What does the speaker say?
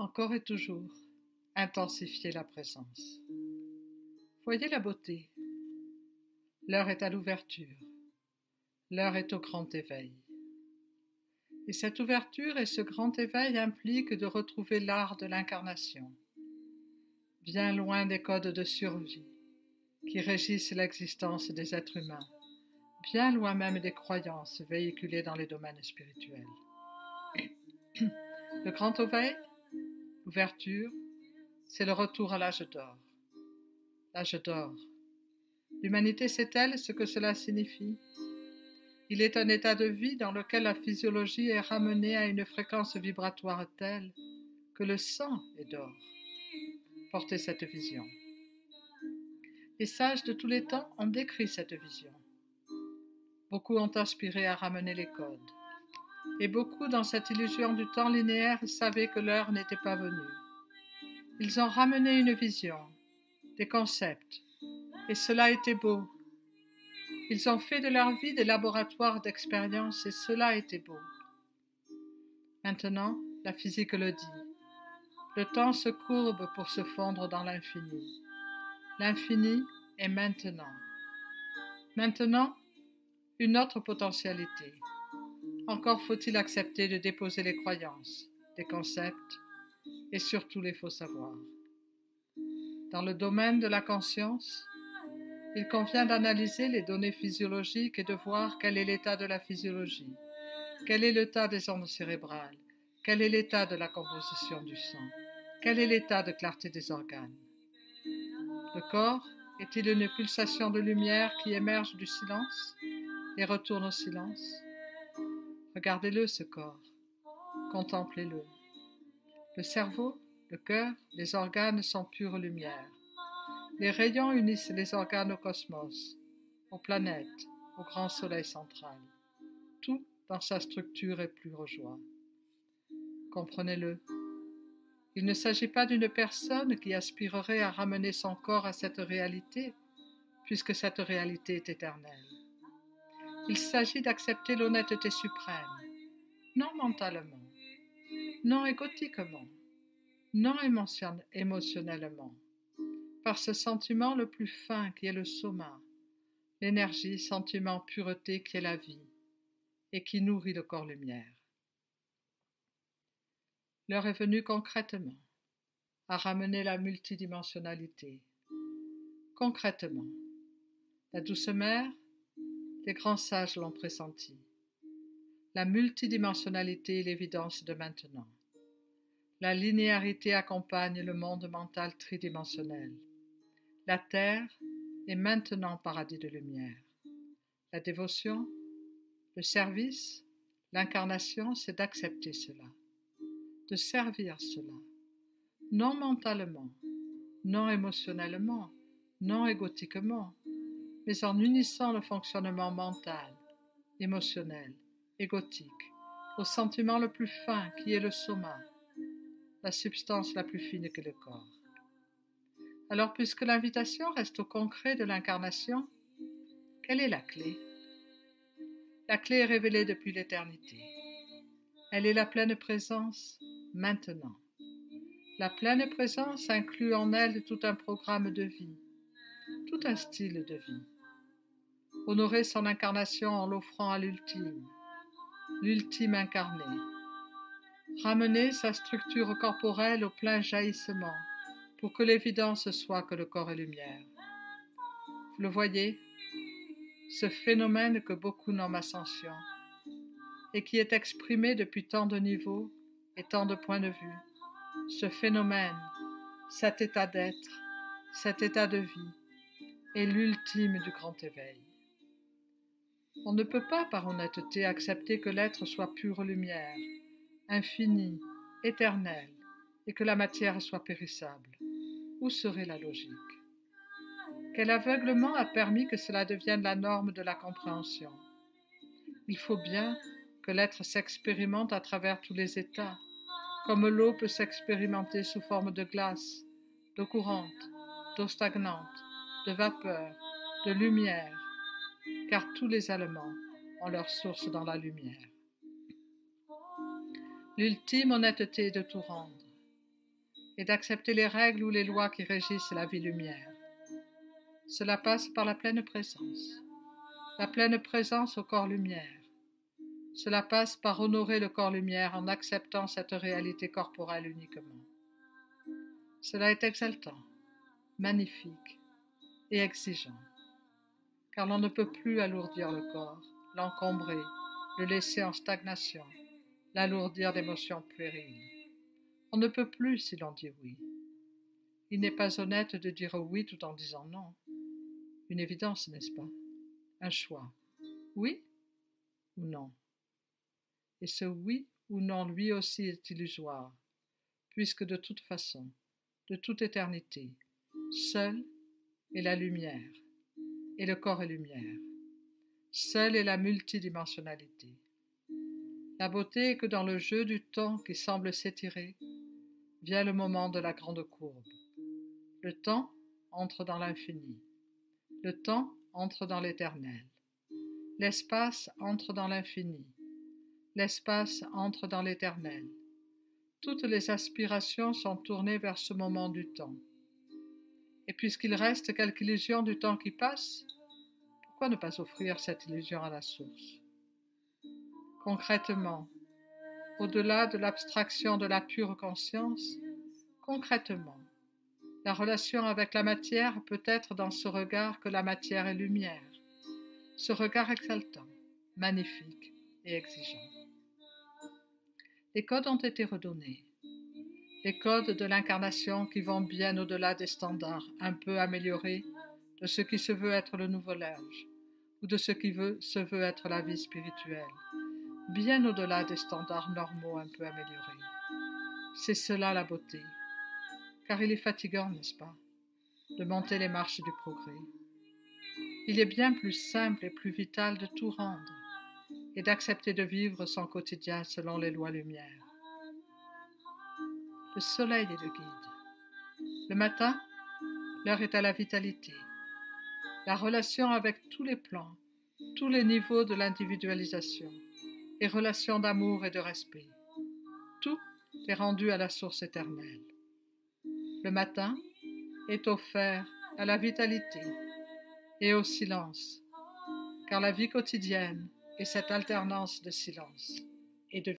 Encore et toujours, intensifiez la présence. Voyez la beauté. L'heure est à l'ouverture. L'heure est au grand éveil. Et cette ouverture et ce grand éveil impliquent de retrouver l'art de l'incarnation, bien loin des codes de survie qui régissent l'existence des êtres humains, bien loin même des croyances véhiculées dans les domaines spirituels. Le grand éveil, l'ouverture, c'est le retour à l'âge d'or. L'âge d'or. L'humanité sait-elle ce que cela signifie? Il est un état de vie dans lequel la physiologie est ramenée à une fréquence vibratoire telle que le sang est d'or. Portez cette vision. Les sages de tous les temps ont décrit cette vision. Beaucoup ont aspiré à ramener les codes. Et beaucoup, dans cette illusion du temps linéaire, savaient que l'heure n'était pas venue. Ils ont ramené une vision, des concepts, et cela était beau. Ils ont fait de leur vie des laboratoires d'expérience, et cela était beau. Maintenant, la physique le dit. Le temps se courbe pour se fondre dans l'infini. L'infini est maintenant. Maintenant, une autre potentialité. Encore faut-il accepter de déposer les croyances, les concepts et surtout les faux savoirs. Dans le domaine de la conscience, il convient d'analyser les données physiologiques et de voir quel est l'état de la physiologie, quel est l'état des ondes cérébrales, quel est l'état de la composition du sang, quel est l'état de clarté des organes. Le corps est-il une pulsation de lumière qui émerge du silence et retourne au silence? Regardez-le, ce corps, contemplez-le. Le cerveau, le cœur, les organes sont pure lumière. Les rayons unissent les organes au cosmos, aux planètes, au grand soleil central. Tout dans sa structure est pure joie. Comprenez-le. Il ne s'agit pas d'une personne qui aspirerait à ramener son corps à cette réalité, puisque cette réalité est éternelle. Il s'agit d'accepter l'honnêteté suprême, non mentalement, non égotiquement, non émotionnellement, par ce sentiment le plus fin qui est le soma, l'énergie, sentiment, pureté qui est la vie et qui nourrit le corps lumière. L'heure est venue concrètement à ramener la multidimensionnalité. Concrètement, la douce mère, les grands sages l'ont pressenti. La multidimensionnalité est l'évidence de maintenant. La linéarité accompagne le monde mental tridimensionnel. La terre est maintenant paradis de lumière. La dévotion, le service, l'incarnation, c'est d'accepter cela, de servir cela, non mentalement, non émotionnellement, non égotiquement, mais en unissant le fonctionnement mental, émotionnel, égotique, au sentiment le plus fin qui est le soma, la substance la plus fine que le corps. Alors, puisque l'invitation reste au concret de l'incarnation, quelle est la clé? La clé est révélée depuis l'éternité. Elle est la pleine présence maintenant. La pleine présence inclut en elle tout un programme de vie, tout un style de vie. Honorer son incarnation en l'offrant à l'ultime incarné. Ramener sa structure corporelle au plein jaillissement pour que l'évidence soit que le corps est lumière. Vous le voyez, ce phénomène que beaucoup nomment ascension et qui est exprimé depuis tant de niveaux et tant de points de vue, ce phénomène, cet état d'être, cet état de vie est l'ultime du grand éveil. On ne peut pas par honnêteté accepter que l'être soit pure lumière, infini, éternel, et que la matière soit périssable. Où serait la logique? Quel aveuglement a permis que cela devienne la norme de la compréhension? Il faut bien que l'être s'expérimente à travers tous les états, comme l'eau peut s'expérimenter sous forme de glace, d'eau courante, d'eau stagnante, de vapeur, de lumière, car tous les éléments ont leur source dans la lumière. L'ultime honnêteté est de tout rendre. et d'accepter les règles ou les lois qui régissent la vie lumière. Cela passe par la pleine présence au corps lumière. Cela passe par honorer le corps lumière en acceptant cette réalité corporelle uniquement. Cela est exaltant, magnifique et exigeant, car l'on ne peut plus alourdir le corps, l'encombrer, le laisser en stagnation, l'alourdir d'émotions puériles. On ne peut plus si l'on dit oui. Il n'est pas honnête de dire oui tout en disant non. Une évidence, n'est-ce pas? Un choix. Oui ou non? Et ce oui ou non lui aussi est illusoire, puisque de toute façon, de toute éternité, seule est la lumière, et le corps est lumière. Seule est la multidimensionnalité. La beauté est que dans le jeu du temps qui semble s'étirer, vient le moment de la grande courbe. Le temps entre dans l'infini. Le temps entre dans l'éternel. L'espace entre dans l'infini. L'espace entre dans l'éternel. Toutes les aspirations sont tournées vers ce moment du temps. Et puisqu'il reste quelque illusion du temps qui passe, pourquoi ne pas offrir cette illusion à la source? Concrètement, au-delà de l'abstraction de la pure conscience, concrètement, la relation avec la matière peut être dans ce regard que la matière est lumière, ce regard exaltant, magnifique et exigeant. Les codes ont été redonnés, les codes de l'incarnation qui vont bien au-delà des standards un peu améliorés de ce qui se veut être le nouveau linge ou de ce qui se veut être la vie spirituelle, bien au-delà des standards normaux un peu améliorés. C'est cela la beauté, car il est fatigant, n'est-ce pas, de monter les marches du progrès. Il est bien plus simple et plus vital de tout rendre et d'accepter de vivre son quotidien selon les lois lumière. Le soleil est le guide. Le matin, l'heure est à la vitalité. La relation avec tous les plans, tous les niveaux de l'individualisation, et relations d'amour et de respect. Tout est rendu à la source éternelle. Le matin est offert à la vitalité et au silence, car la vie quotidienne est cette alternance de silence et de